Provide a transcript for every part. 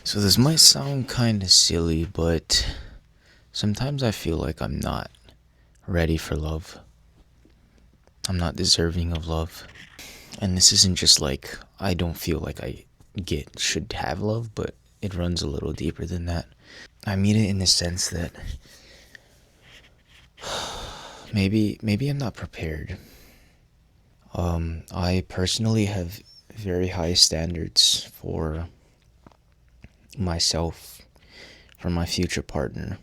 So this might sound kind of silly, but sometimes I feel like I'm not ready for love. I'm not deserving of love. And this isn't just like I don't feel like I get should have love, but it runs a little deeper than that. I mean it in the sense that maybe I'm not prepared. I personally have very high standards for myself, for my future partner.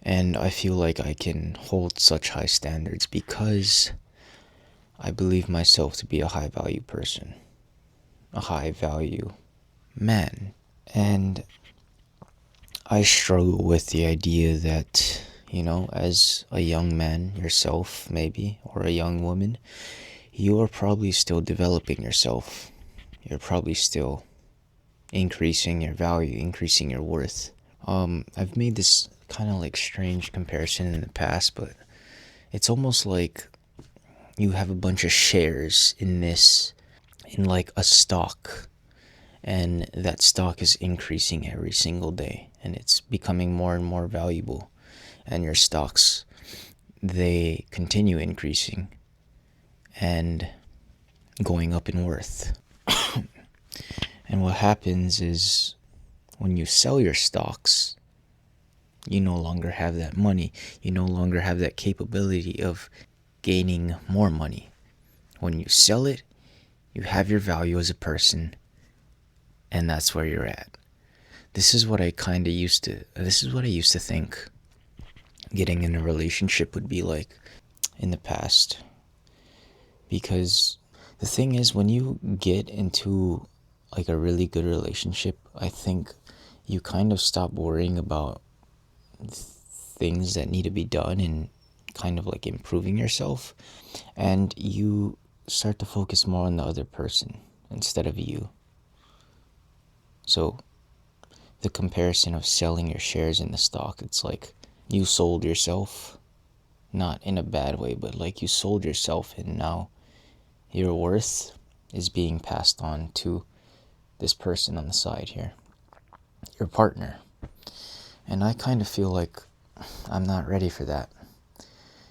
And I feel like I can hold such high standards because I believe myself to be a high value person, a high value man. And I struggle with the idea that, as a young man yourself, maybe, or a young woman, you are probably still developing yourself. You're probably still increasing your value, increasing your worth. I've made this kind of like strange comparison in the past, but it's almost like you have a bunch of shares in like a stock, and that stock is increasing every single day, and it's becoming more and more valuable, and your stocks, they continue increasing and going up in worth. And what happens is when you sell your stocks, you no longer have that money. You no longer have that capability of gaining more money. When you sell it, you have your value as a person, and that's where you're at. This is what I used to think getting in a relationship would be like in the past. Because the thing is, when you get into like a really good relationship, I think you kind of stop worrying about things that need to be done and kind of like improving yourself, and you start to focus more on the other person instead of you. So the comparison of selling your shares in the stock, it's like you sold yourself, not in a bad way, but like you sold yourself, and now your worth is being passed on to this person on the side here, your partner. And I kind of feel like I'm not ready for that.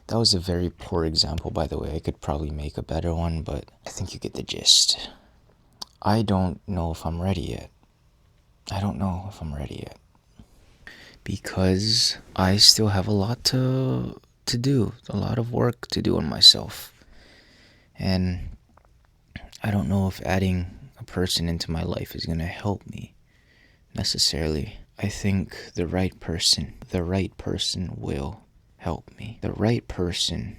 That was a very poor example, by the way. I could probably make a better one, but I think you get the gist. I don't know if I'm ready yet. I don't know if I'm ready yet. Because I still have a lot to do, a lot of work to do on myself. And I don't know if adding a person into my life is going to help me necessarily. I think the right person will help me. The right person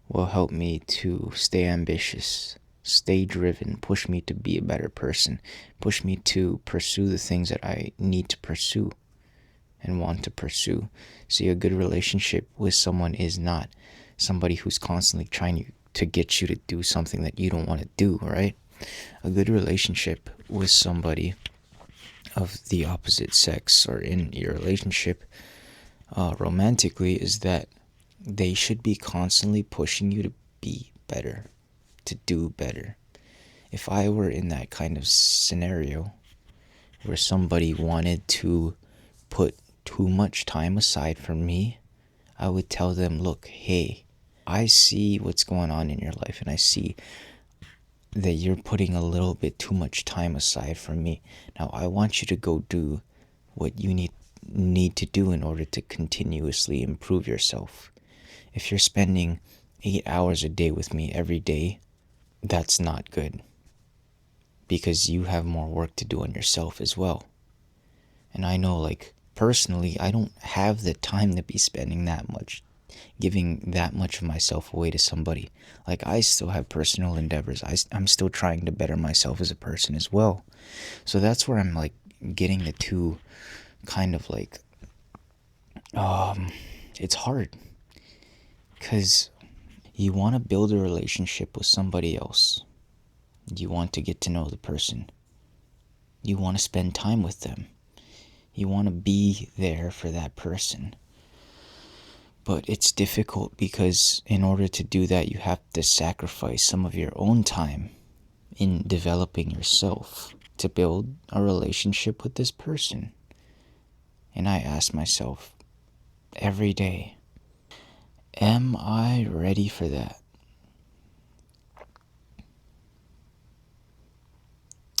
will help me to stay ambitious, stay driven, push me to be a better person, push me to pursue the things that I need to pursue and want to pursue. See, a good relationship with someone is not somebody who's constantly trying to get you to do something that you don't want to do, right? A good relationship with somebody of the opposite sex, or in your relationship romantically, is that they should be constantly pushing you to be better, to do better. If I were in that kind of scenario where somebody wanted to put too much time aside for me, I would tell them, look, hey, I see what's going on in your life, and I see that you're putting a little bit too much time aside for me. Now I want you to go do what you need to do in order to continuously improve yourself. If you're spending 8 hours a day with me every day, that's not good, because you have more work to do on yourself as well. And I know, like, personally, I don't have the time to be spending that much, giving that much of myself away to somebody. Like, I still have personal endeavors. I'm still trying to better myself as a person as well. So that's where I'm like getting the two kind of like, it's hard. Because you want to build a relationship with somebody else. You want to get to know the person. You want to spend time with them. You want to be there for that person. But it's difficult because in order to do that, you have to sacrifice some of your own time in developing yourself to build a relationship with this person. And I ask myself every day, am I ready for that?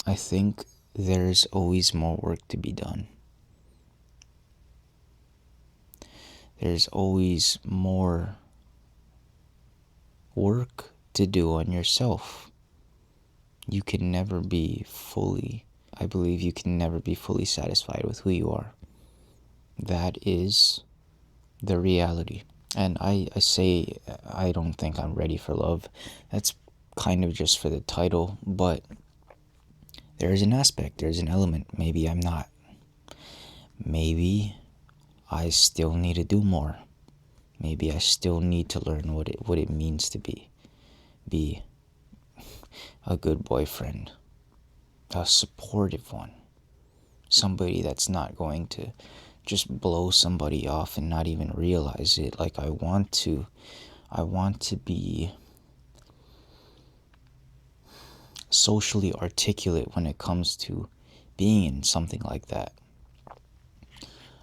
I think there's always more work to be done. There's always more work to do on yourself. You can never be fully, I believe you can never be fully satisfied with who you are. That is the reality. And I say I don't think I'm ready for love. That's kind of just for the title, but there's an aspect, there's an element. Maybe I'm not. Maybe I still need to do more. Maybe I still need to learn what it means to be a good boyfriend, a supportive one, somebody that's not going to just blow somebody off and not even realize it. Like I want to be socially articulate when it comes to being in something like that.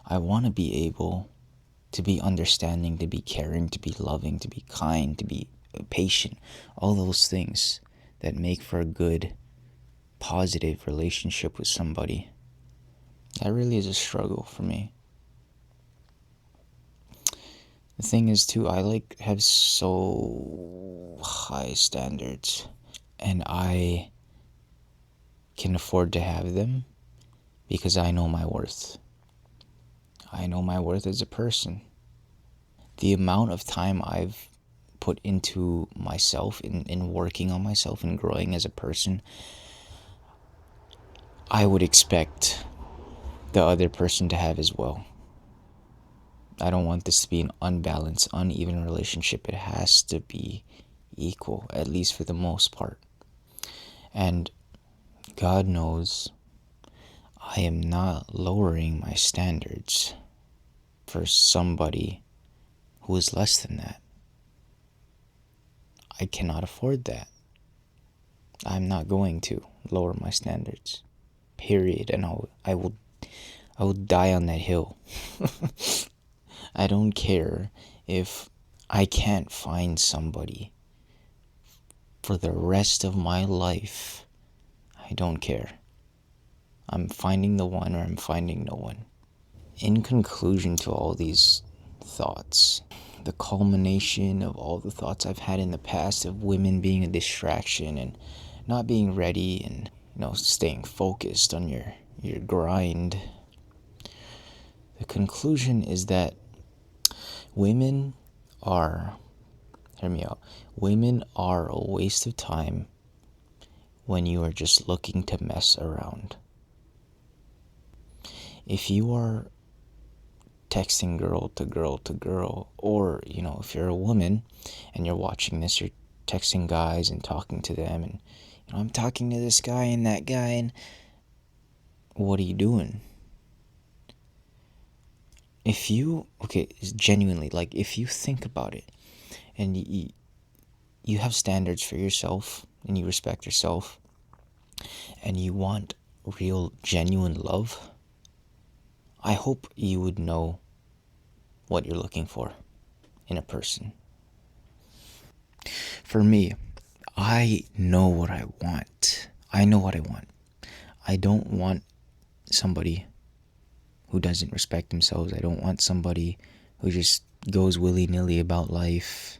I want to be able to be understanding, to be caring, to be loving, to be kind, to be patient. All those things that make for a good, positive relationship with somebody. That really is a struggle for me. The thing is too, I have so high standards, and I can afford to have them because I know my worth. I know my worth as a person. The amount of time I've put into myself, in working on myself and growing as a person, I would expect the other person to have as well. I don't want this to be an unbalanced, uneven relationship. It has to be equal, at least for the most part. And God knows I am not lowering my standards for somebody who is less than that. I cannot afford that. I'm not going to lower my standards. Period. And I will die on that hill. I don't care if I can't find somebody for the rest of my life. I don't care. I'm finding the one or I'm finding no one. In conclusion to all these thoughts, the culmination of all the thoughts I've had in the past of women being a distraction and not being ready and staying focused on your grind. The conclusion is that women are, hear me out, women are a waste of time when you are just looking to mess around. If you are texting girl to girl, or if you're a woman and you're watching this, you're texting guys and talking to them, and I'm talking to this guy and that guy, and what are you doing? If you, genuinely, like, if you think about it and you have standards for yourself and you respect yourself and you want real, genuine love, I hope you would know what you're looking for in a person. For me, I know what I want. I know what I want. I don't want somebody who doesn't respect themselves. I don't want somebody who just goes willy-nilly about life,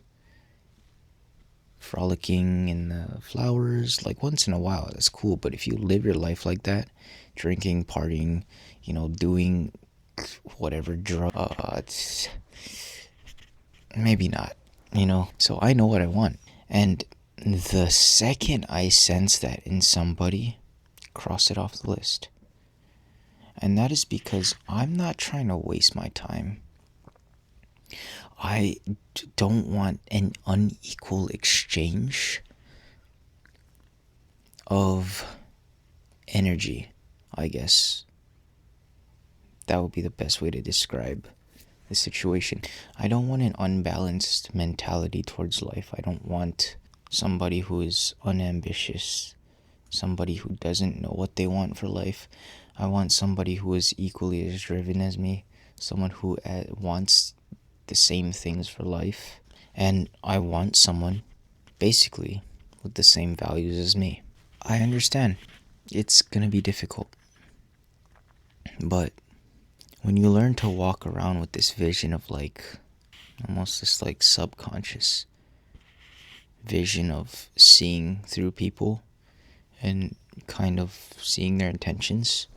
frolicking in the flowers. Like, once in a while, that's cool. But if you live your life like that, drinking, partying, doing whatever drugs, maybe not, So I know what I want. And the second I sense that in somebody, cross it off the list. And that is because I'm not trying to waste my time. I don't want an unequal exchange of energy, I guess. That would be the best way to describe the situation. I don't want an unbalanced mentality towards life. I don't want somebody who is unambitious, somebody who doesn't know what they want for life. I want somebody who is equally as driven as me, someone who wants the same things for life. And I want someone, basically, with the same values as me. I understand it's gonna be difficult, but when you learn to walk around with this vision of almost this subconscious vision of seeing through people and kind of seeing their intentions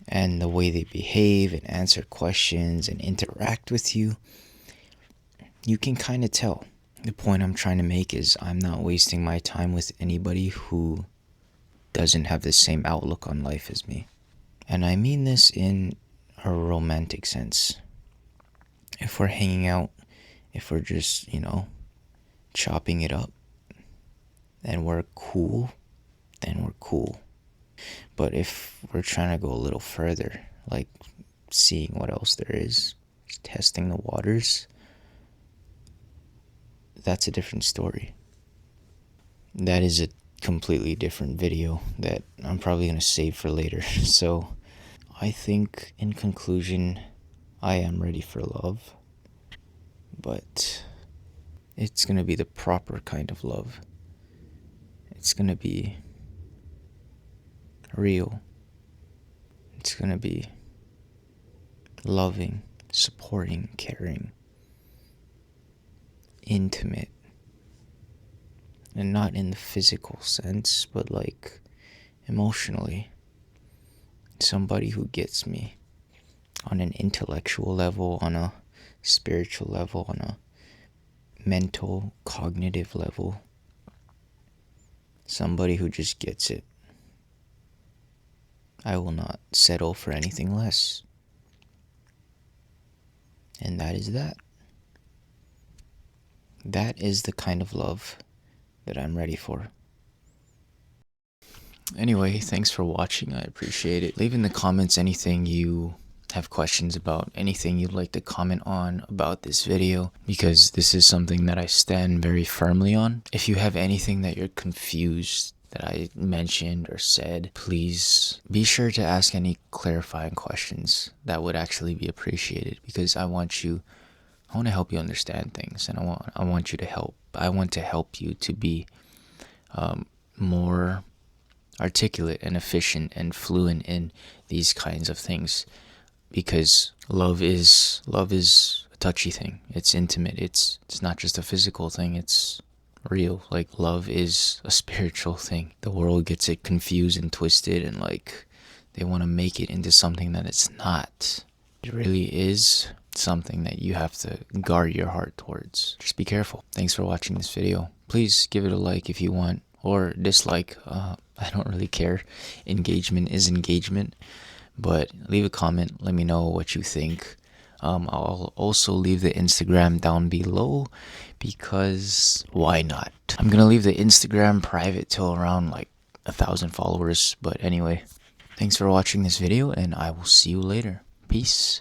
and the way they behave and answer questions and interact with you, you can kind of tell. The point I'm trying to make is I'm not wasting my time with anybody who doesn't have the same outlook on life as me. And I mean this in a romantic sense. If we're hanging out, if we're just, chopping it up, and we're cool, then we're cool. But if we're trying to go a little further, like seeing what else there is, just testing the waters, that's a different story. That is a completely different video that I'm probably going to save for later. So I think in conclusion, I am ready for love, but it's going to be the proper kind of love. It's going to be real. It's going to be loving, supporting, caring, intimate. And not in the physical sense, but emotionally. Somebody who gets me on an intellectual level, on a spiritual level, on a mental, cognitive level. Somebody who just gets it. I will not settle for anything less. And that is that. That is the kind of love that I'm ready for. Anyway, thanks for watching. I appreciate it. Leave in the comments anything you have questions about, anything you'd like to comment on about this video, because this is something that I stand very firmly on. If you have anything that you're confused that I mentioned or said, please be sure to ask any clarifying questions. That would actually be appreciated, because I want to help you understand things, and I want you to help. I want to help you to be more articulate and efficient and fluent in these kinds of things, because love is a touchy thing. It's intimate. It's not just a physical thing. It's real. Love is a spiritual thing. The world gets it confused and twisted, and they want to make it into something that it's not. It really is something that you have to guard your heart towards. Just be careful. Thanks for watching this video. Please give it a like if you want, or dislike. I don't really care. Engagement is engagement. But leave a comment. Let me know what you think. I'll also leave the Instagram down below, because why not? I'm gonna leave the Instagram private till around 1,000 followers. But anyway, thanks for watching this video, and I will see you later. Peace.